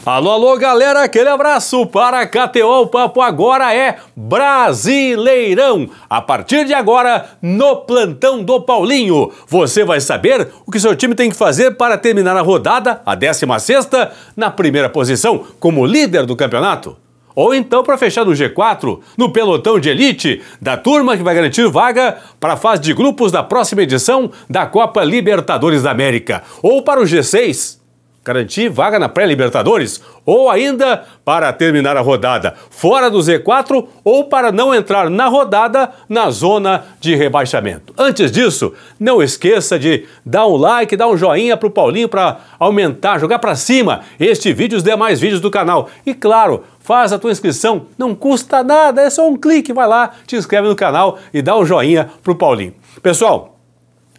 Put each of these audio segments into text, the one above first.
Alô, alô, galera, aquele abraço para a KTO. O papo agora é Brasileirão. A partir de agora, no plantão do Paulinho, você vai saber o que seu time tem que fazer para terminar a rodada, a 16ª, na primeira posição, como líder do campeonato. Ou então para fechar no G4, no pelotão de elite, da turma que vai garantir vaga para a fase de grupos da próxima edição da Copa Libertadores da América. Ou para o G6, garantir vaga na pré-Libertadores, ou ainda para terminar a rodada fora do Z4 ou para não entrar na rodada na zona de rebaixamento. Antes disso, não esqueça de dar um like, dar um joinha para o Paulinho para aumentar, jogar para cima este vídeo e os demais vídeos do canal. E claro, faz a tua inscrição, não custa nada, é só um clique, vai lá, te inscreve no canal e dá um joinha para o Paulinho. Pessoal,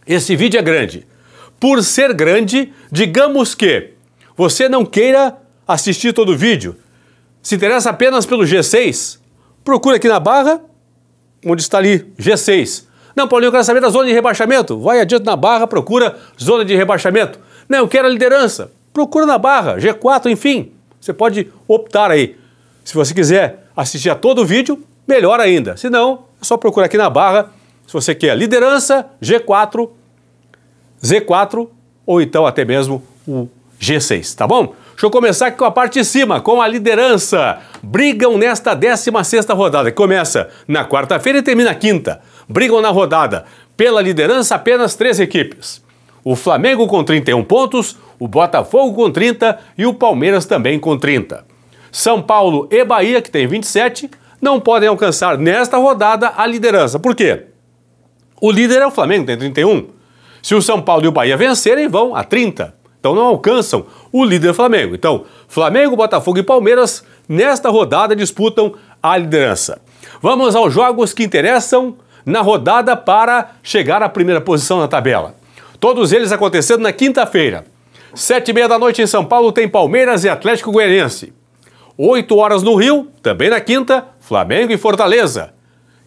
esse vídeo é grande. Por ser grande, digamos que você não queira assistir todo o vídeo, se interessa apenas pelo G6, procura aqui na barra, onde está ali, G6. Não, Paulinho, eu quero saber da zona de rebaixamento. Vai adiante na barra, procura zona de rebaixamento. Não, eu quero a liderança. Procura na barra, G4, enfim. Você pode optar aí. Se você quiser assistir a todo o vídeo, melhor ainda. Se não, é só procurar aqui na barra, se você quer liderança, G4, Z4 ou então até mesmo o G6, tá bom? Deixa eu começar aqui com a parte de cima, com a liderança. Brigam nesta 16ª rodada, que começa na quarta-feira e termina na quinta. Brigam na rodada pela liderança apenas 3 equipes. O Flamengo com 31 pontos, o Botafogo com 30 e o Palmeiras também com 30. São Paulo e Bahia, que tem 27, não podem alcançar nesta rodada a liderança. Por quê? O líder é o Flamengo, tem 31. Se o São Paulo e o Bahia vencerem, vão a 30. Então não alcançam o líder Flamengo. Então, Flamengo, Botafogo e Palmeiras, nesta rodada, disputam a liderança. Vamos aos jogos que interessam na rodada para chegar à primeira posição na tabela. Todos eles acontecendo na quinta-feira. 7h30 da noite em São Paulo tem Palmeiras e Atlético Goianiense. 8 horas no Rio, também na quinta, Flamengo e Fortaleza.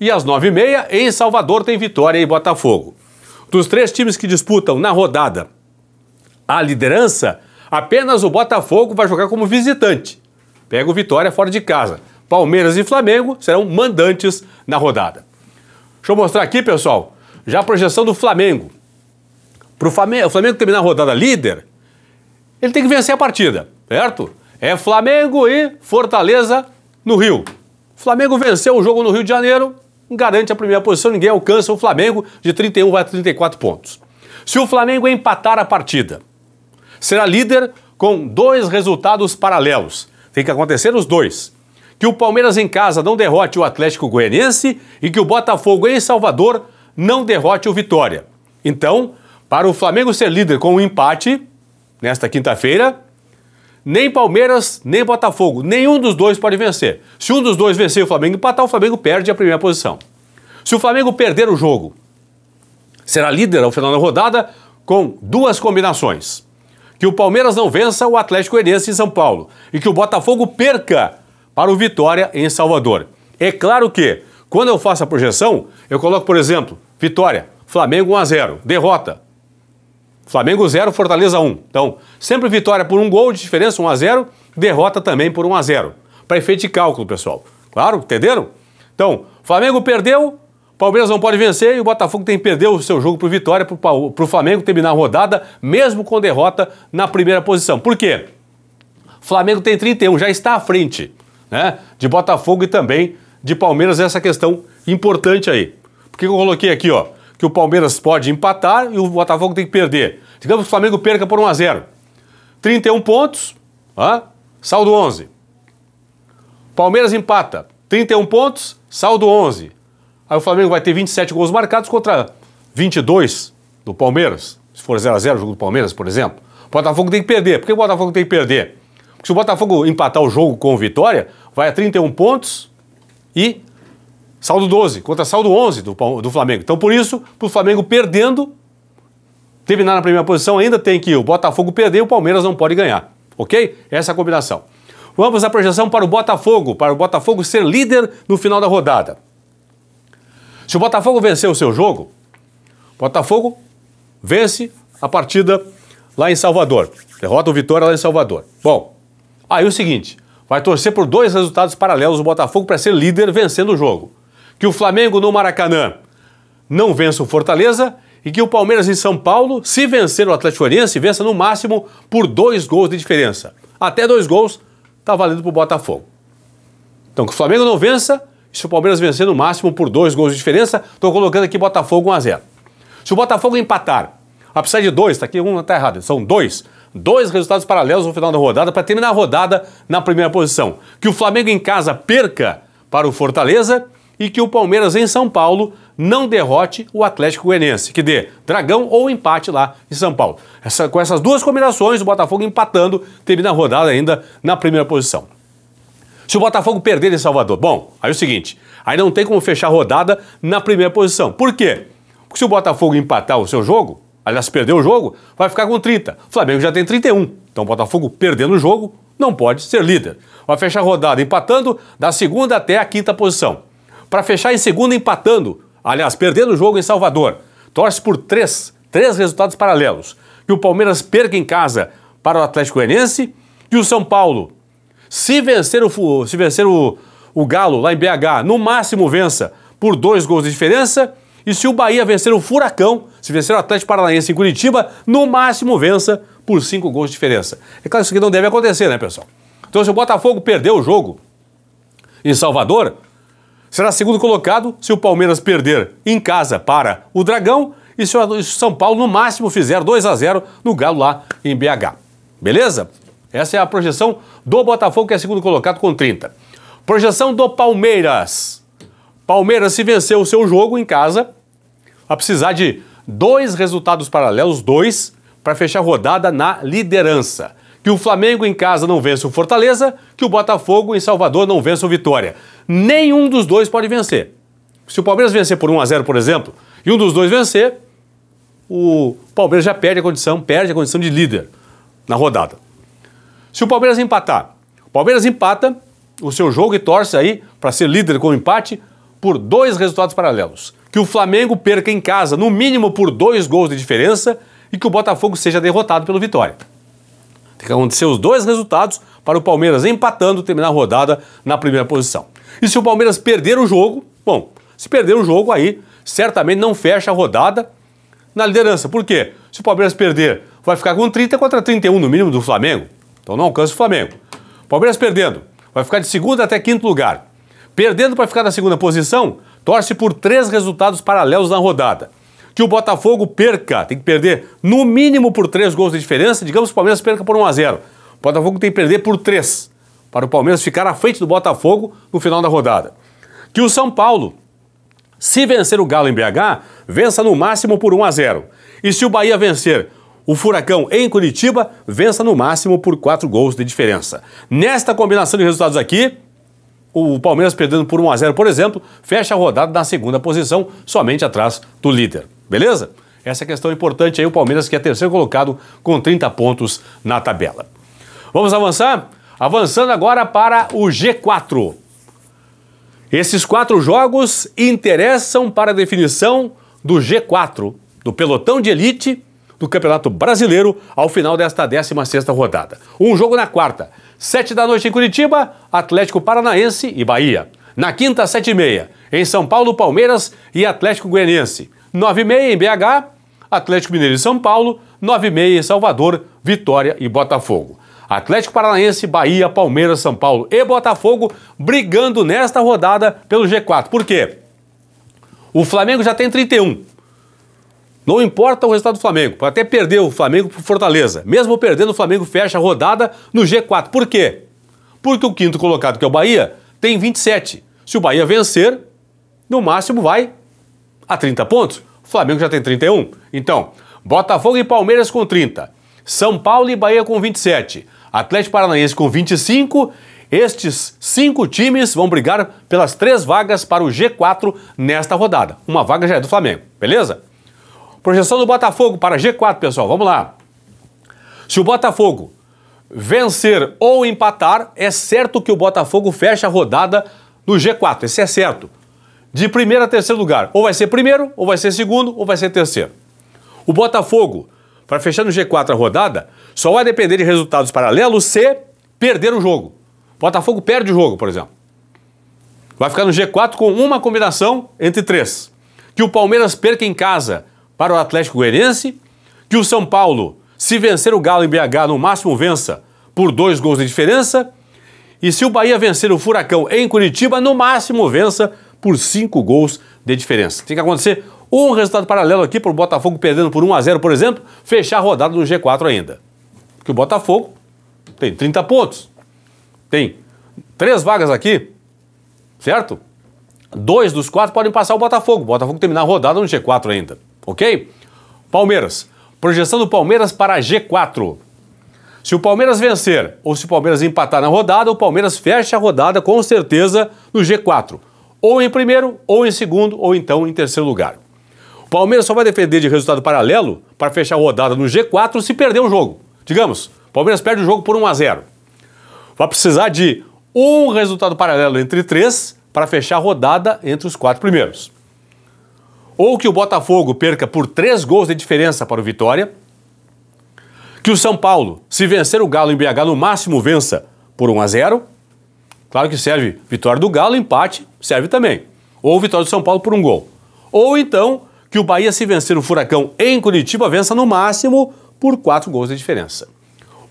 E às 9h30 em Salvador tem Vitória e Botafogo. Dos 3 times que disputam na rodada a liderança, apenas o Botafogo vai jogar como visitante. Pega o Vitória fora de casa. Palmeiras e Flamengo serão mandantes na rodada. Deixa eu mostrar aqui, pessoal, já a projeção do Flamengo. Para o Flamengo terminar a rodada líder, ele tem que vencer a partida, certo? É Flamengo e Fortaleza no Rio. O Flamengo venceu o jogo no Rio de Janeiro, garante a primeira posição, ninguém alcança o Flamengo, de 31 vai a 34 pontos. Se o Flamengo empatar a partida, será líder com 2 resultados paralelos. Tem que acontecer os 2. Que o Palmeiras em casa não derrote o Atlético Goianiense e que o Botafogo em Salvador não derrote o Vitória. Então, para o Flamengo ser líder com um empate, nesta quinta-feira, nem Palmeiras, nem Botafogo, nenhum dos 2 pode vencer. Se um dos 2 vencer e o Flamengo empatar, o Flamengo perde a primeira posição. Se o Flamengo perder o jogo, será líder ao final da rodada com 2 combinações. Que o Palmeiras não vença o Atlético Goianiense em São Paulo e que o Botafogo perca para o Vitória em Salvador. É claro que, quando eu faço a projeção, eu coloco, por exemplo, Vitória, Flamengo 1-0, derrota. Flamengo 0, Fortaleza 1. Então, sempre vitória por 1 gol de diferença, 1-0, derrota também por 1-0. Para efeito de cálculo, pessoal. Claro, entenderam? Então, Flamengo perdeu, Palmeiras não pode vencer e o Botafogo tem que perder o seu jogo para o Vitória, para o Flamengo terminar a rodada, mesmo com derrota na primeira posição. Por quê? Flamengo tem 31, já está à frente, né, de Botafogo e também de Palmeiras, essa questão importante aí. Por que eu coloquei aqui, ó, que o Palmeiras pode empatar e o Botafogo tem que perder? Digamos que o Flamengo perca por 1-0. 31 pontos, saldo 11. Palmeiras empata, 31 pontos, saldo 11. Aí o Flamengo vai ter 27 gols marcados contra 22 do Palmeiras. Se for 0-0 o jogo do Palmeiras, por exemplo. O Botafogo tem que perder. Por que o Botafogo tem que perder? Porque se o Botafogo empatar o jogo com Vitória, vai a 31 pontos e saldo 12, contra saldo 11 do Flamengo. Então, por isso, para o Flamengo perdendo, terminar na primeira posição, ainda tem que o Botafogo perder e o Palmeiras não pode ganhar. Ok? Essa é a combinação. Vamos à projeção para o Botafogo ser líder no final da rodada. Se o Botafogo vencer o seu jogo, o Botafogo vence a partida lá em Salvador. Derrota o Vitória lá em Salvador. Bom, Aí o seguinte, vai torcer por 2 resultados paralelos o Botafogo para ser líder vencendo o jogo. Que o Flamengo no Maracanã não vença o Fortaleza e que o Palmeiras em São Paulo, se vencer o Atlético Goianiense, vença no máximo por 2 gols de diferença. Até 2 gols tá valendo pro Botafogo. Então que o Flamengo não vença, e se o Palmeiras vencer no máximo por 2 gols de diferença, estou colocando aqui Botafogo 1-0. Se o Botafogo empatar, vai precisar de 2, tá aqui, um tá errado, são 2. 2 resultados paralelos no final da rodada para terminar a rodada na primeira posição. Que o Flamengo em casa perca para o Fortaleza e que o Palmeiras em São Paulo não derrote o Atlético Goianiense, que dê dragão ou empate lá em São Paulo. Com essas 2 combinações, o Botafogo empatando, termina a rodada ainda na primeira posição. Se o Botafogo perder em Salvador, bom, aí é o seguinte, aí não tem como fechar a rodada na primeira posição. Por quê? Porque se o Botafogo empatar o seu jogo, aliás, perder o jogo, vai ficar com 30. O Flamengo já tem 31. Então o Botafogo perdendo o jogo não pode ser líder. Vai fechar a rodada empatando da segunda até a 5ª posição. Para fechar em segunda empatando, aliás, perdendo o jogo em Salvador, torce por 3 resultados paralelos. Que o Palmeiras perca em casa para o Atlético Goianiense e o São Paulo, se vencer o Galo lá em BH, no máximo vença por 2 gols de diferença. E se o Bahia vencer o Furacão, se vencer o Atlético Paranaense em Curitiba, no máximo vença por 5 gols de diferença. É claro que isso aqui não deve acontecer, né, pessoal? Então se o Botafogo perder o jogo em Salvador, será segundo colocado se o Palmeiras perder em casa para o Dragão e se o São Paulo no máximo fizer 2-0 no Galo lá em BH. Beleza? Essa é a projeção do Botafogo, que é segundo colocado com 30. Projeção do Palmeiras. Palmeiras, se vencer o seu jogo em casa, vai precisar de 2 resultados paralelos, 2, para fechar a rodada na liderança. Que o Flamengo em casa não vença o Fortaleza, que o Botafogo em Salvador não vença o Vitória. Nenhum dos 2 pode vencer. Se o Palmeiras vencer por 1-0, por exemplo, e um dos 2 vencer, o Palmeiras já perde a condição de líder na rodada. Se o Palmeiras empatar, o Palmeiras empata o seu jogo e torce aí para ser líder com empate por 2 resultados paralelos. Que o Flamengo perca em casa, no mínimo por 2 gols de diferença, e que o Botafogo seja derrotado pelo Vitória. Tem que acontecer os 2 resultados para o Palmeiras empatando, terminar a rodada na primeira posição. E se o Palmeiras perder o jogo, bom, se perder o jogo aí, certamente não fecha a rodada na liderança. Por quê? Se o Palmeiras perder, vai ficar com 30 contra 31 no mínimo do Flamengo. Então não alcança o Flamengo. Palmeiras perdendo, vai ficar de segundo até 5º lugar. Perdendo para ficar na segunda posição, torce por 3 resultados paralelos na rodada. Que o Botafogo perca, tem que perder no mínimo por 3 gols de diferença, digamos que o Palmeiras perca por 1-0. O Botafogo tem que perder por 3, para o Palmeiras ficar à frente do Botafogo no final da rodada. Que o São Paulo, se vencer o Galo em BH, vença no máximo por 1-0. E se o Bahia vencer o Furacão em Curitiba, vença no máximo por 4 gols de diferença. Nesta combinação de resultados aqui, o Palmeiras perdendo por 1-0, por exemplo, fecha a rodada na segunda posição, somente atrás do líder. Beleza? Essa é a questão importante aí, o Palmeiras que é terceiro colocado com 30 pontos na tabela. Vamos avançar? Avançando agora para o G4. Esses 4 jogos interessam para a definição do G4, do pelotão de elite do Campeonato Brasileiro ao final desta 16ª rodada. Um jogo na quarta, 7 da noite em Curitiba, Atlético Paranaense e Bahia. Na quinta, 7h30, em São Paulo, Palmeiras e Atlético Goianiense. 9h30 em BH, Atlético Mineiro e São Paulo. 9h30 em Salvador, Vitória e Botafogo. Atlético Paranaense, Bahia, Palmeiras, São Paulo e Botafogo brigando nesta rodada pelo G4. Por quê? O Flamengo já tem 31. Não importa o resultado do Flamengo, pode até perder o Flamengo para Fortaleza. Mesmo perdendo, o Flamengo fecha a rodada no G4. Por quê? Porque o 5º colocado, que é o Bahia, tem 27. Se o Bahia vencer, no máximo vai a 30 pontos. O Flamengo já tem 31. Então, Botafogo e Palmeiras com 30. São Paulo e Bahia com 27. Atlético Paranaense com 25. Estes 5 times vão brigar pelas 3 vagas para o G4 nesta rodada. Uma vaga já é do Flamengo, beleza? Projeção do Botafogo para G4, pessoal, vamos lá. Se o Botafogo vencer ou empatar, é certo que o Botafogo fecha a rodada no G4, esse é certo. De primeiro a terceiro lugar, ou vai ser primeiro, ou vai ser segundo, ou vai ser terceiro. O Botafogo, para fechar no G4 a rodada, só vai depender de resultados paralelos se perder o jogo. Botafogo perde o jogo, por exemplo. Vai ficar no G4 com uma combinação entre 3. Que o Palmeiras perca em casa para o Atlético Goianiense, que o São Paulo, se vencer o Galo em BH, no máximo vença por 2 gols de diferença, e se o Bahia vencer o Furacão em Curitiba, no máximo vença por 5 gols de diferença. Tem que acontecer um resultado paralelo aqui para o Botafogo perdendo por 1-0, por exemplo, fechar a rodada no G4 ainda. Porque o Botafogo tem 30 pontos, tem 3 vagas aqui, certo? 2 dos 4 podem passar o Botafogo. O Botafogo terminar a rodada no G4 ainda, ok? Palmeiras. Projeção do Palmeiras para G4. Se o Palmeiras vencer ou se o Palmeiras empatar na rodada, o Palmeiras fecha a rodada com certeza no G4. Ou em primeiro, ou em segundo, ou então em terceiro lugar. O Palmeiras só vai depender de resultado paralelo para fechar a rodada no G4 se perder o jogo. Digamos, o Palmeiras perde o jogo por 1-0. Vai precisar de um resultado paralelo entre 3 para fechar a rodada entre os 4 primeiros. Ou que o Botafogo perca por 3 gols de diferença para o Vitória, que o São Paulo, se vencer o Galo em BH, no máximo vença por 1-0. Claro que serve vitória do Galo, empate serve também. Ou vitória do São Paulo por 1 gol. Ou então que o Bahia, se vencer o Furacão em Curitiba, vença no máximo por 4 gols de diferença.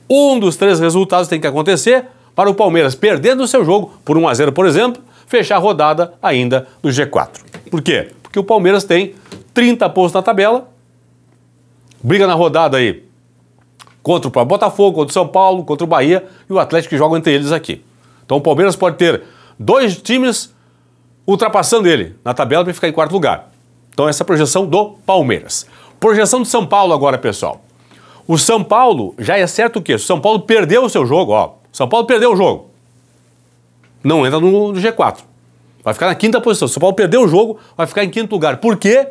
Um dos 3 resultados tem que acontecer para o Palmeiras, perdendo o seu jogo por 1-0, por exemplo, fechar a rodada ainda no G4. Por quê? Porque o Palmeiras tem 30 pontos na tabela, briga na rodada aí contra o Botafogo, contra o São Paulo, contra o Bahia e o Atlético, que jogam entre eles aqui. Então o Palmeiras pode ter 2 times ultrapassando ele na tabela para ficar em 4º lugar. Então essa é a projeção do Palmeiras. Projeção do São Paulo agora, pessoal. O São Paulo, já é certo o quê? O São Paulo perdeu o seu jogo, ó. São Paulo perdeu o jogo. Não entra no G4. Vai ficar na 5ª posição. O São Paulo perdeu o jogo, vai ficar em 5º lugar. Por quê?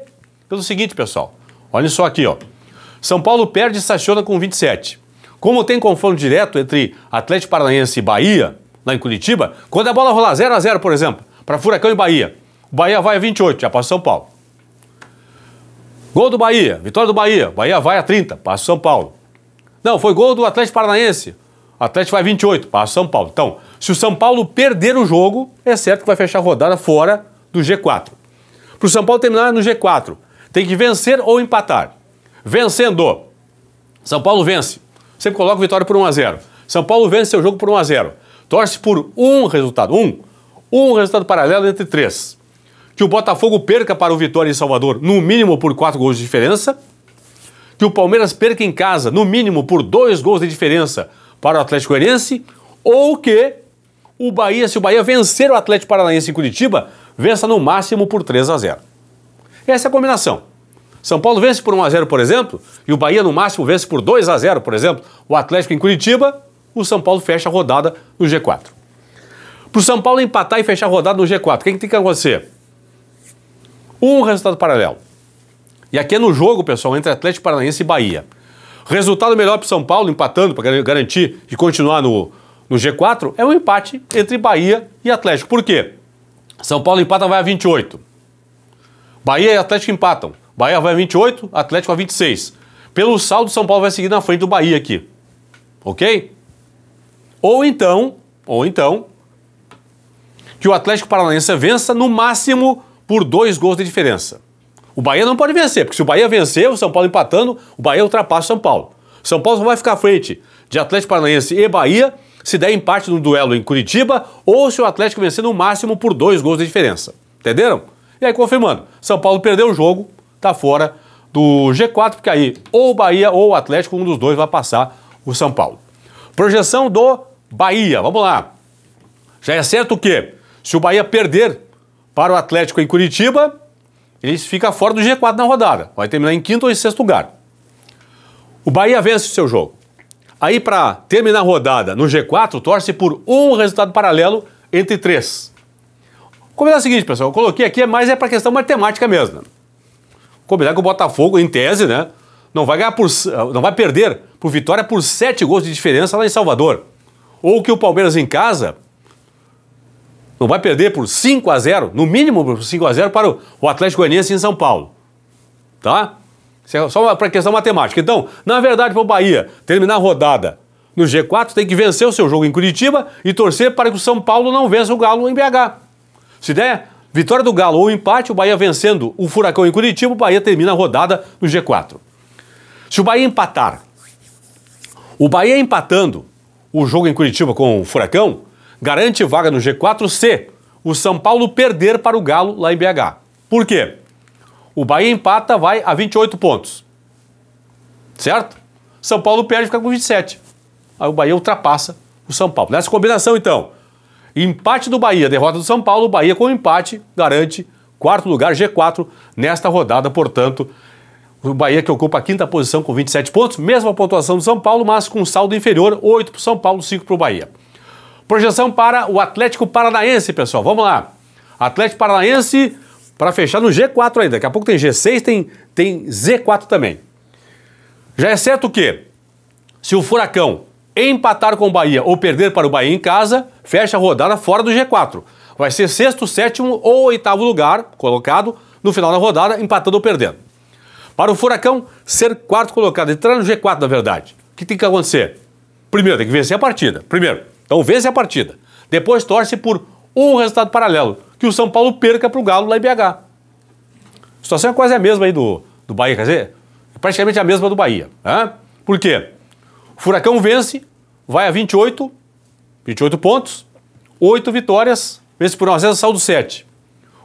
Pelo seguinte, pessoal. Olha só aqui, ó. São Paulo perde e estaciona com 27. Como tem confronto direto entre Atlético Paranaense e Bahia, lá em Curitiba, quando a bola rolar 0-0, por exemplo, para Furacão e Bahia, o Bahia vai a 28, já passa o São Paulo. Gol do Bahia, vitória do Bahia, Bahia vai a 30, passa o São Paulo. Não, foi gol do Atlético Paranaense, o Atlético vai a 28, passa o São Paulo. Então, se o São Paulo perder o jogo, é certo que vai fechar a rodada fora do G4. Para o São Paulo terminar no G4, tem que vencer ou empatar. Vencendo, São Paulo vence, sempre coloca vitória por 1-0. São Paulo vence seu jogo por 1-0. Torce por um resultado paralelo entre 3. Que o Botafogo perca para o Vitória em Salvador, no mínimo por 4 gols de diferença. Que o Palmeiras perca em casa, no mínimo por 2 gols de diferença para o Atlético Goianiense. Ou que o Bahia, se o Bahia vencer o Atlético Paranaense em Curitiba, vença no máximo por 3-0. Essa é a combinação. São Paulo vence por 1-0, por exemplo, e o Bahia no máximo vence por 2-0, por exemplo, o Atlético em Curitiba, o São Paulo fecha a rodada no G4. Para o São Paulo empatar e fechar a rodada no G4, o que tem que acontecer? Um resultado paralelo. E aqui é no jogo, pessoal, entre Atlético Paranaense e Bahia. Resultado melhor para o São Paulo, empatando, para garantir de continuar no G4, é um empate entre Bahia e Atlético. Por quê? São Paulo empata, vai a 28. Bahia e Atlético empatam. Bahia vai a 28, Atlético a 26. Pelo saldo, São Paulo vai seguir na frente do Bahia aqui. Ok? Ou então, que o Atlético Paranaense vença no máximo por 2 gols de diferença. O Bahia não pode vencer, porque se o Bahia vencer, o São Paulo empatando, o Bahia ultrapassa o São Paulo. São Paulo só vai ficar à frente de Atlético Paranaense e Bahia se der empate no duelo em Curitiba ou se o Atlético vencer no máximo por 2 gols de diferença. Entenderam? E aí, confirmando, São Paulo perdeu o jogo, tá fora do G4, porque aí ou o Bahia ou o Atlético, um dos dois vai passar o São Paulo. Projeção do Bahia, vamos lá. Já é certo o quê? Se o Bahia perder para o Atlético em Curitiba, ele fica fora do G4 na rodada. Vai terminar em 5º ou em 6º lugar. O Bahia vence o seu jogo. Aí, para terminar a rodada no G4, torce por um resultado paralelo entre 3. Combinar o seguinte, pessoal, eu coloquei aqui, mas é para questão matemática mesmo. Combinar que o Botafogo, em tese, né, não vai perder por Vitória por 7 gols de diferença lá em Salvador. Ou que o Palmeiras em casa não vai perder por 5-0, no mínimo por 5-0 para o Atlético Goianiense em São Paulo. Tá? Isso é só para questão matemática. Então, na verdade, para o Bahia terminar a rodada no G4 tem que vencer o seu jogo em Curitiba e torcer para que o São Paulo não vença o Galo em BH. Se der vitória do Galo ou empate, o Bahia vencendo o Furacão em Curitiba, o Bahia termina a rodada no G4. Se o Bahia empatar, o Bahia empatando o jogo em Curitiba com o Furacão, garante vaga no G4 se o São Paulo perder para o Galo lá em BH. Por quê? O Bahia empata, vai a 28 pontos. Certo? São Paulo perde e fica com 27. Aí o Bahia ultrapassa o São Paulo. Nessa combinação, então, empate do Bahia, derrota do São Paulo, o Bahia com empate garante quarto lugar, G4, nesta rodada, portanto, o Bahia que ocupa a quinta posição com 27 pontos, mesma pontuação do São Paulo, mas com saldo inferior, 8 para o São Paulo, 5 para o Bahia. Projeção para o Atlético Paranaense, pessoal, vamos lá. Atlético Paranaense para fechar no G4 ainda, daqui a pouco tem G6, tem Z4 também. Já é certo que, se o Furacão empatar com o Bahia ou perder para o Bahia em casa, fecha a rodada fora do G4. Vai ser sexto, sétimo ou oitavo lugar colocado no final da rodada, empatando ou perdendo. Para o Furacão ser quarto colocado, entrar no G4 na verdade, o que tem que acontecer? Primeiro, tem que vencer a partida. Então vence a partida. Depois torce por um resultado paralelo, que o São Paulo perca para o Galo lá em BH. A situação é quase a mesma aí do Bahia, quer dizer, praticamente a mesma do Bahia. Por quê? O Furacão vence, vai a 28 pontos, 8 vitórias, vence por 1-0, saldo 7.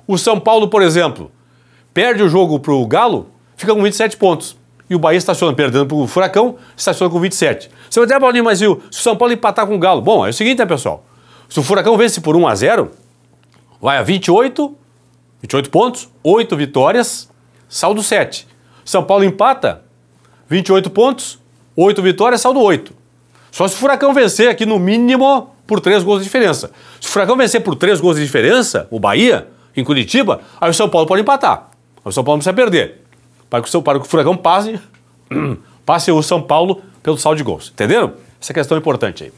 O São Paulo, por exemplo, perde o jogo para o Galo, fica com 27 pontos. E o Bahia estaciona perdendo para o Furacão, estaciona com 27. Você vai dizer, Paulinho, mas se o São Paulo empatar com o Galo? Bom, é o seguinte, né, pessoal? Se o Furacão vence por 1-0, vai a 28 pontos, 8 vitórias, saldo 7. São Paulo empata, 28 pontos, 8 vitórias, saldo 8. Só se o Furacão vencer aqui no mínimo por 3 gols de diferença. Se o Furacão vencer por 3 gols de diferença, o Bahia, em Curitiba, aí o São Paulo pode empatar. Aí o São Paulo não precisa perder. Para que o Furacão passe o São Paulo pelo saldo de gols. Entenderam? Essa questão é importante aí.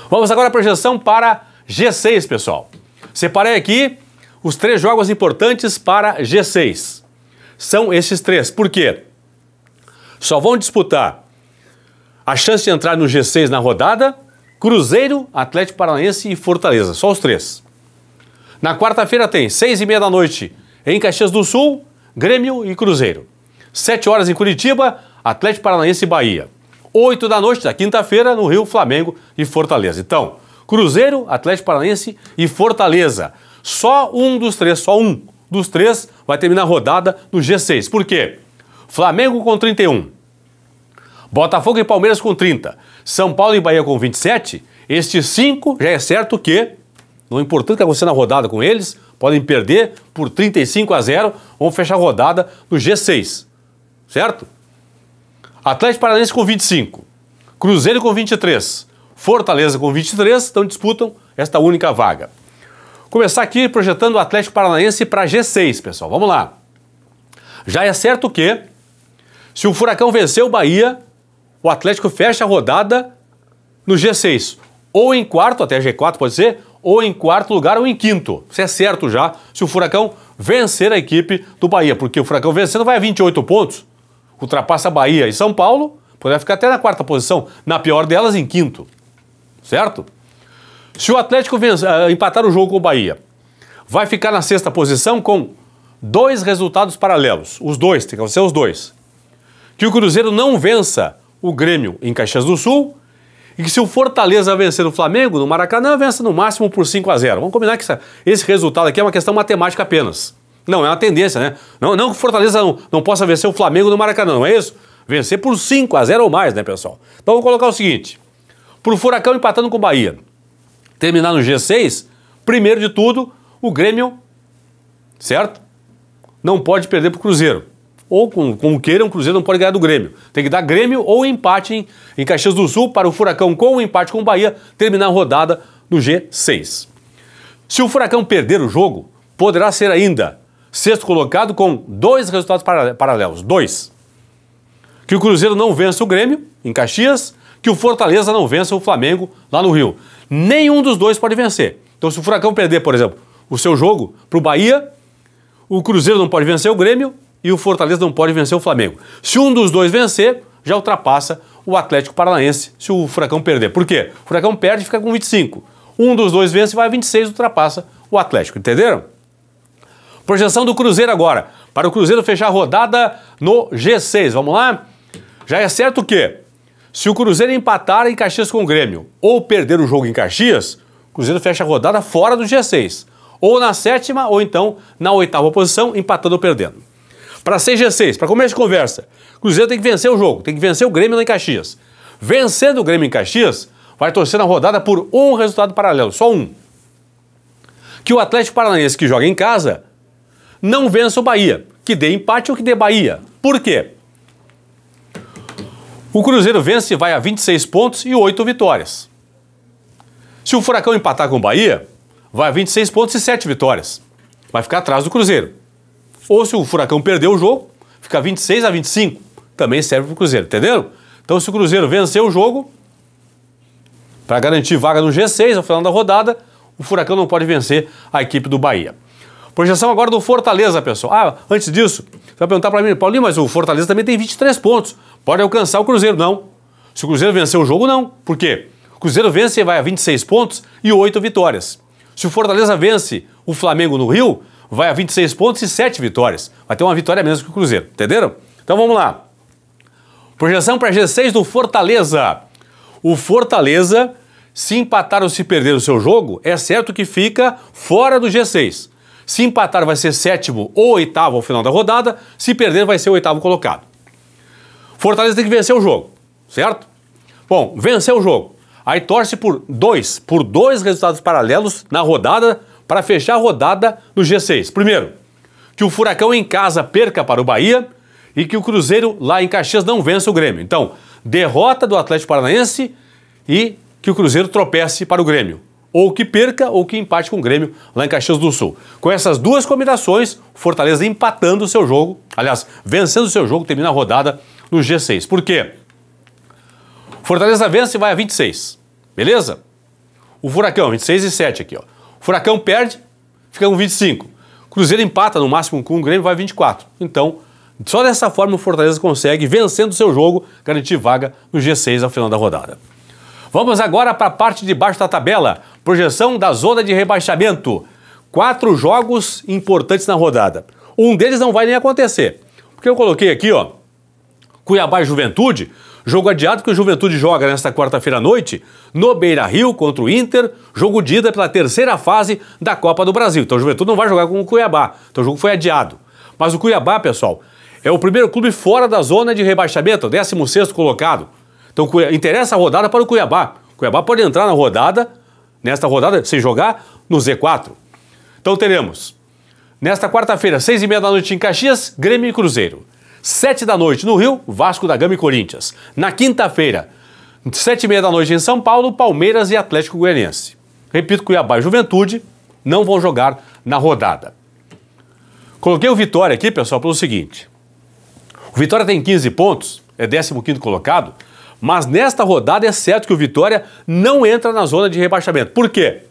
Vamos agora à projeção para G6, pessoal. Separei aqui os 3 jogos importantes para G6. São esses 3. Por quê? Só vão disputar a chance de entrar no G6 na rodada Cruzeiro, Atlético Paranaense e Fortaleza. Só os 3. Na quarta-feira tem 6h30 da noite em Caxias do Sul, Grêmio e Cruzeiro. 7 horas em Curitiba, Atlético Paranaense e Bahia. 8 da noite da quinta-feira no Rio, Flamengo e Fortaleza. Então, Cruzeiro, Atlético Paranaense e Fortaleza. Só um dos 3 vai terminar a rodada no G6. Por quê? Flamengo com 31. Botafogo e Palmeiras com 30. São Paulo e Bahia com 27. Estes 5 já é certo que, não importante o que acontecer na rodada com eles, podem perder por 35-0, vão fechar a rodada no G6. Certo? Atlético Paranaense com 25. Cruzeiro com 23. Fortaleza com 23, então disputam esta única vaga. Começar aqui projetando o Atlético Paranaense para G6, pessoal. Vamos lá. Já é certo que, se o Furacão vencer o Bahia, o Atlético fecha a rodada no G6. Ou em quarto, até G4 pode ser, ou em quarto lugar ou em quinto. Isso é certo já, se o Furacão vencer a equipe do Bahia. Porque o Furacão vencendo vai a 28 pontos, ultrapassa Bahia e São Paulo, poderá ficar até na quarta posição, na pior delas em quinto. Certo? Se o Atlético empatar o jogo com o Bahia, vai ficar na sexta posição com 2 resultados paralelos. Os 2, tem que ser os 2. Que o Cruzeiro não vença o Grêmio em Caxias do Sul e que se o Fortaleza vencer o Flamengo no Maracanã, vença no máximo por 5-0. Vamos combinar que esse resultado aqui é uma questão matemática apenas. Não, é uma tendência, né? Não que o Fortaleza não possa vencer o Flamengo no Maracanã, não é isso? Vencer por 5-0 ou mais, né, pessoal? Então vamos colocar o seguinte. Para o Furacão empatando com o Bahia terminar no G6, primeiro de tudo, o Grêmio, certo? Não pode perder para o Cruzeiro. Ou, como queiram, o Cruzeiro não pode ganhar do Grêmio. Tem que dar Grêmio ou empate em Caxias do Sul para o Furacão com o empate com o Bahia terminar a rodada no G6. Se o Furacão perder o jogo, poderá ser ainda sexto colocado com 2 resultados paralelos. 2. Que o Cruzeiro não vença o Grêmio em Caxias, que o Fortaleza não vença o Flamengo lá no Rio. Nenhum dos 2 pode vencer. Então, se o Furacão perder, por exemplo, o seu jogo para o Bahia, o Cruzeiro não pode vencer o Grêmio e o Fortaleza não pode vencer o Flamengo. Se um dos 2 vencer, já ultrapassa o Atlético Paranaense se o Furacão perder. Por quê? O Furacão perde e fica com 25. Um dos dois vence e vai a 26, ultrapassa o Atlético. Entenderam? Projeção do Cruzeiro agora. Para o Cruzeiro fechar a rodada no G6. Vamos lá? Já é certo que, se o Cruzeiro empatar em Caxias com o Grêmio ou perder o jogo em Caxias, o Cruzeiro fecha a rodada fora do G6. Ou na 7ª ou então na 8ª posição, empatando ou perdendo. Para ser G6, para começo de conversa, o Cruzeiro tem que vencer o jogo, tem que vencer o Grêmio lá em Caxias. Vencendo o Grêmio em Caxias, vai torcer na rodada por um resultado paralelo, só um. Que o Atlético Paranaense, que joga em casa, não vença o Bahia, que dê empate ou que dê Bahia. Por quê? O Cruzeiro vence e vai a 26 pontos e 8 vitórias. Se o Furacão empatar com o Bahia, vai a 26 pontos e 7 vitórias. Vai ficar atrás do Cruzeiro. Ou se o Furacão perder o jogo, fica 26 a 25. Também serve para o Cruzeiro, entenderam? Então se o Cruzeiro vencer o jogo, para garantir vaga no G6 ao final da rodada, o Furacão não pode vencer a equipe do Bahia. Projeção agora do Fortaleza, pessoal. Ah, antes disso, você vai perguntar para mim, Paulinho, mas o Fortaleza também tem 23 pontos. Pode alcançar o Cruzeiro? Não. Se o Cruzeiro vencer o jogo, não. Por quê? O Cruzeiro vence e vai a 26 pontos e 8 vitórias. Se o Fortaleza vence o Flamengo no Rio, vai a 26 pontos e 7 vitórias. Vai ter uma vitória menos que o Cruzeiro. Entenderam? Então vamos lá. Projeção para G6 do Fortaleza. O Fortaleza, se empatar ou se perder o seu jogo, é certo que fica fora do G6. Se empatar vai ser 7º ou 8º ao final da rodada, se perder vai ser o 8º colocado. Fortaleza tem que vencer o jogo, certo? Bom, venceu o jogo. Aí torce por dois resultados paralelos na rodada para fechar a rodada no G6. Primeiro, que o Furacão em casa perca para o Bahia e que o Cruzeiro lá em Caxias não vença o Grêmio. Então, derrota do Atlético Paranaense e que o Cruzeiro tropece para o Grêmio. Ou que perca ou que empate com o Grêmio lá em Caxias do Sul. Com essas duas combinações, o Fortaleza empatando o seu jogo, aliás, vencendo o seu jogo, termina a rodada no G6. Por quê? Fortaleza vence e vai a 26, beleza? O Furacão, 26 e 7 aqui, ó. O Furacão perde, fica com 25. O Cruzeiro empata no máximo com o Grêmio, vai a 24. Então, só dessa forma o Fortaleza consegue, vencendo o seu jogo, garantir vaga no G6 ao final da rodada. Vamos agora para a parte de baixo da tabela. Projeção da zona de rebaixamento. 4 jogos importantes na rodada. Um deles não vai nem acontecer. Porque eu coloquei aqui, ó, Cuiabá e Juventude. Jogo adiado que o Juventude joga nesta quarta-feira à noite no Beira-Rio contra o Inter. Jogo de ida pela terceira fase da Copa do Brasil. Então o Juventude não vai jogar com o Cuiabá. Então o jogo foi adiado. Mas o Cuiabá, pessoal, é o primeiro clube fora da zona de rebaixamento. 16º colocado. Então interessa a rodada para o Cuiabá. O Cuiabá pode entrar na rodada, nesta rodada, sem jogar, no Z4. Então teremos, nesta quarta-feira, 6h30 da noite em Caxias, Grêmio e Cruzeiro. 7 da noite no Rio, Vasco da Gama e Corinthians. Na quinta-feira, 7h30 da noite em São Paulo, Palmeiras e Atlético Goianiense. Repito, Cuiabá e Juventude não vão jogar na rodada. Coloquei o Vitória aqui, pessoal, pelo seguinte. O Vitória tem 15 pontos, é 15º colocado, mas nesta rodada é certo que o Vitória não entra na zona de rebaixamento. Por quê?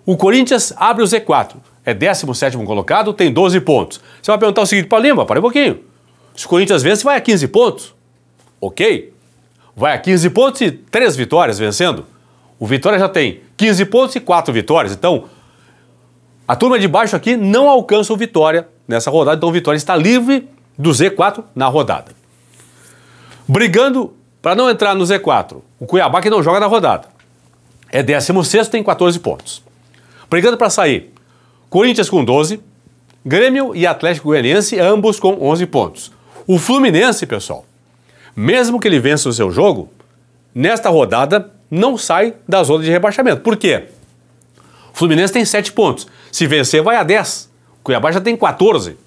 O Corinthians abre o Z4, é 17º colocado, tem 12 pontos. Você vai perguntar o seguinte, Paulinho, para um pouquinho. Se o Corinthians vence, vai a 15 pontos. Ok. Vai a 15 pontos e 3 vitórias vencendo. O Vitória já tem 15 pontos e 4 vitórias. Então, a turma de baixo aqui não alcança o Vitória nessa rodada. Então, o Vitória está livre do Z4 na rodada. Brigando para não entrar no Z4, o Cuiabá que não joga na rodada. É 16º, tem 14 pontos. Brigando para sair, Corinthians com 12, Grêmio e Atlético Goianiense, ambos com 11 pontos. O Fluminense, pessoal, mesmo que ele vença o seu jogo, nesta rodada não sai da zona de rebaixamento. Por quê? O Fluminense tem 7 pontos. Se vencer, vai a 10. O Cuiabá já tem 14.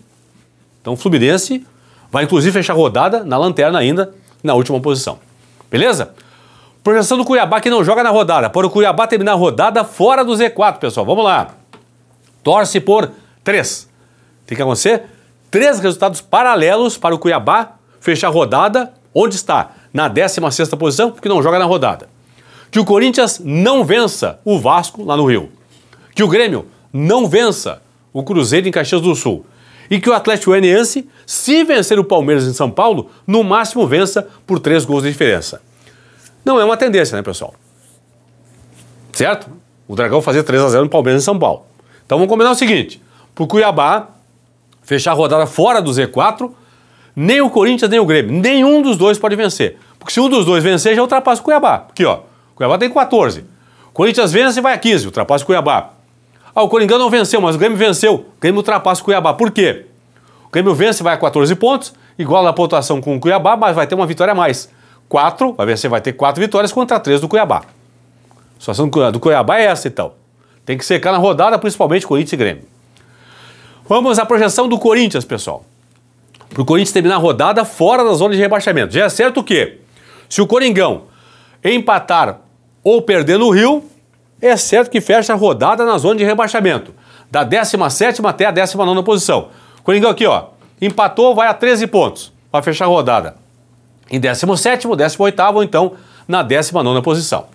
Então o Fluminense vai inclusive fechar a rodada na lanterna ainda, na última posição. Beleza? Projeção do Cuiabá que não joga na rodada. Para o Cuiabá terminar a rodada fora do Z4, pessoal. Vamos lá. Torce por 3. Tem que acontecer 3 resultados paralelos para o Cuiabá fechar a rodada. Onde está? Na 16ª posição, porque não joga na rodada. Que o Corinthians não vença o Vasco lá no Rio. Que o Grêmio não vença o Cruzeiro em Caxias do Sul. e que o Atlético Goianiense, se vencer o Palmeiras em São Paulo, no máximo vença por 3 gols de diferença. Não é uma tendência, né, pessoal? Certo? O Dragão fazer 3-0 no Palmeiras em São Paulo. Então vamos combinar o seguinte, pro Cuiabá fechar a rodada fora do Z4, nem o Corinthians nem o Grêmio, nenhum dos dois pode vencer. Porque se um dos dois vencer, já ultrapassa o Cuiabá. Aqui, ó, o Cuiabá tem 14. O Corinthians vence e vai a 15, ultrapassa o Cuiabá. Ah, o Coringão não venceu, mas o Grêmio venceu. O Grêmio ultrapassa o Cuiabá. Por quê? O Grêmio vence e vai a 14 pontos, igual a pontuação com o Cuiabá, mas vai ter uma vitória a mais. 4, vai vencer, vai ter 4 vitórias contra 3 do Cuiabá. A situação do Cuiabá é essa, então. Tem que secar na rodada, principalmente Corinthians e Grêmio. Vamos à projeção do Corinthians, pessoal. Para o Corinthians terminar a rodada fora da zona de rebaixamento. Já é certo que, se o Coringão empatar ou perder no Rio, é certo que fecha a rodada na zona de rebaixamento. Da 17ª até a 19ª posição. Coringão aqui, ó, empatou, vai a 13 pontos. Vai fechar a rodada em 17º, 18º ou então na 19ª posição.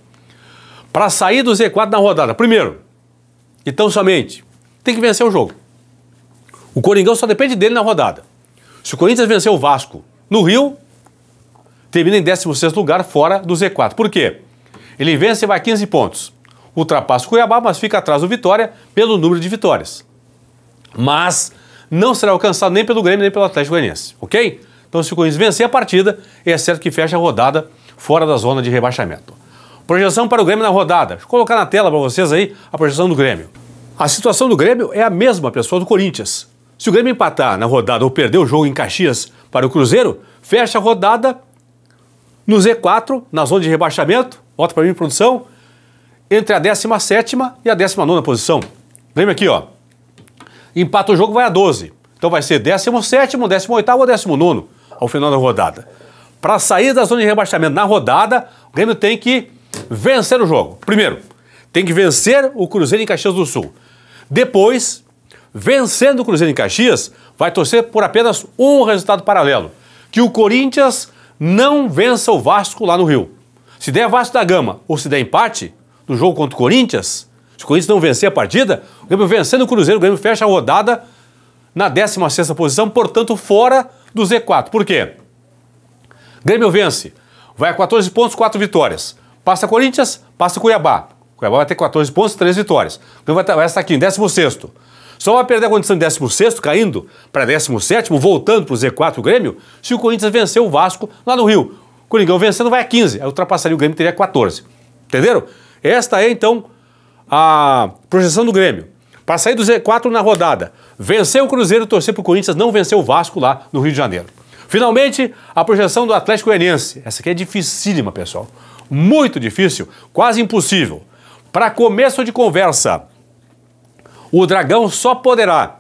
Para sair do Z4 na rodada, primeiro, então somente, tem que vencer o jogo. O Coringão só depende dele na rodada. Se o Corinthians vencer o Vasco no Rio, termina em 16º lugar fora do Z4. Por quê? Ele vence e vai 15 pontos. Ultrapassa o Cuiabá, mas fica atrás do Vitória pelo número de vitórias. Mas não será alcançado nem pelo Grêmio nem pelo Atlético Goianiense, ok? Então se o Corinthians vencer a partida, é certo que fecha a rodada fora da zona de rebaixamento. Projeção para o Grêmio na rodada. Deixa eu colocar na tela para vocês aí a projeção do Grêmio. A situação do Grêmio é a mesma, pessoal, do Corinthians. Se o Grêmio empatar na rodada ou perder o jogo em Caxias para o Cruzeiro, fecha a rodada no Z4, na zona de rebaixamento, volta para mim, produção, entre a 17ª e a 19ª posição. Grêmio aqui, ó. Empata o jogo, vai a 12. Então vai ser 17º, 18º ou 19º ao final da rodada. Para sair da zona de rebaixamento na rodada, o Grêmio tem que vencer o jogo. Primeiro, tem que vencer o Cruzeiro em Caxias do Sul. Depois, vencendo o Cruzeiro em Caxias, vai torcer por apenas um resultado paralelo. Que o Corinthians não vença o Vasco lá no Rio. Se der Vasco da Gama ou se der empate no jogo contra o Corinthians, se o Corinthians não vencer a partida, o Grêmio vencendo o Cruzeiro, o Grêmio fecha a rodada na 16ª posição, portanto fora do Z4. Por quê? Grêmio vence, vai a 14 pontos, 4 vitórias. Passa Corinthians, passa Cuiabá. Cuiabá vai ter 14 pontos, 3 vitórias. O Grêmio vai estar aqui em 16º. Só vai perder a condição de 16º, caindo para 17º, voltando para o Z4 o Grêmio, se o Corinthians vencer o Vasco lá no Rio. O Coringão vencendo vai a 15, aí ultrapassaria o Grêmio, teria 14. Entenderam? Esta é, então, a projeção do Grêmio. Para sair do Z4 na rodada, vencer o Cruzeiro, torcer para o Corinthians não vencer o Vasco lá no Rio de Janeiro. Finalmente, a projeção do Atlético Goianiense. Essa aqui é dificílima, pessoal. Muito difícil, quase impossível. Para começo de conversa, o Dragão só poderá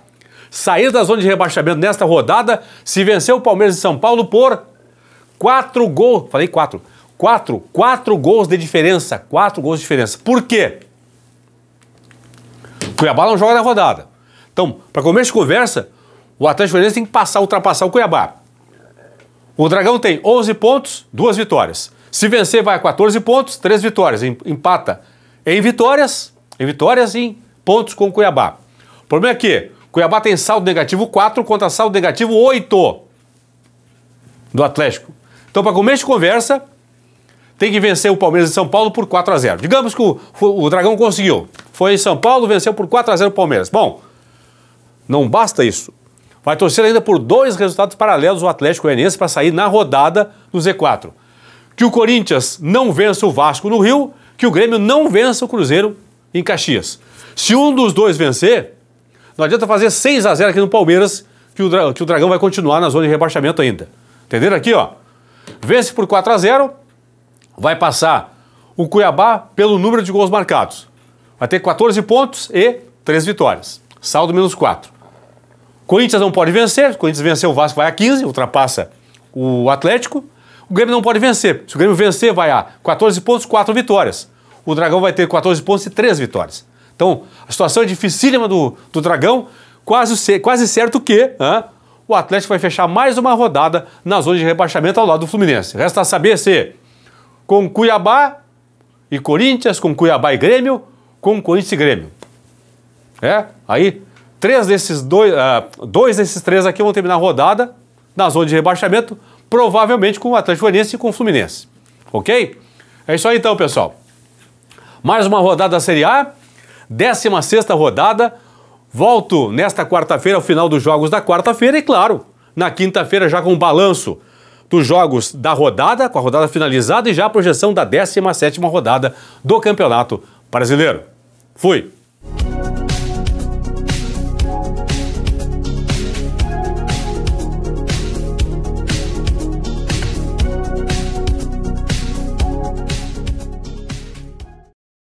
sair da zona de rebaixamento nesta rodada se vencer o Palmeiras de São Paulo por 4 gols. Falei 4. 4 gols de diferença. 4 gols de diferença. Por quê? Cuiabá não joga na rodada. Então, para começo de conversa, o Atlético Goianiense tem que ultrapassar o Cuiabá. O Dragão tem 11 pontos, 2 vitórias. Se vencer, vai a 14 pontos, 3 vitórias. Empata em vitórias e pontos com o Cuiabá. O problema é que Cuiabá tem saldo negativo 4 contra saldo negativo 8 do Atlético. Então, para começo de conversa, tem que vencer o Palmeiras de São Paulo por 4-0. Digamos que o Dragão conseguiu. Foi em São Paulo, venceu por 4-0 o Palmeiras. Bom, não basta isso. Vai torcer ainda por 2 resultados paralelos o Atlético Goianiense para sair na rodada do Z4. Que o Corinthians não vença o Vasco no Rio, que o Grêmio não vença o Cruzeiro em Caxias. Se um dos dois vencer, não adianta fazer 6-0 aqui no Palmeiras, que o Dragão vai continuar na zona de rebaixamento ainda. Entenderam aqui, ó? Vence por 4-0, vai passar o Cuiabá pelo número de gols marcados. Vai ter 14 pontos e 3 vitórias. Saldo menos 4. Corinthians não pode vencer. Se o Corinthians vencer, o Vasco vai a 15, ultrapassa o Atlético. O Grêmio não pode vencer. Se o Grêmio vencer, vai a 14 pontos, 4 vitórias. O Dragão vai ter 14 pontos e 3 vitórias. Então, a situação é dificílima do Dragão. Quase certo que o Atlético vai fechar mais uma rodada na zona de rebaixamento ao lado do Fluminense. Resta saber se com Cuiabá e Corinthians, com Cuiabá e Grêmio, com Corinthians e Grêmio. Aí dois desses três aqui vão terminar a rodada na zona de rebaixamento, provavelmente com o Atlético Goianiense e com o Fluminense. Ok? É isso aí então, pessoal. Mais uma rodada da Série A, 16ª rodada. Volto nesta quarta-feira ao final dos jogos da quarta-feira e, claro, na quinta-feira já com o balanço dos jogos da rodada, com a rodada finalizada e já a projeção da 17ª rodada do Campeonato Brasileiro. Fui!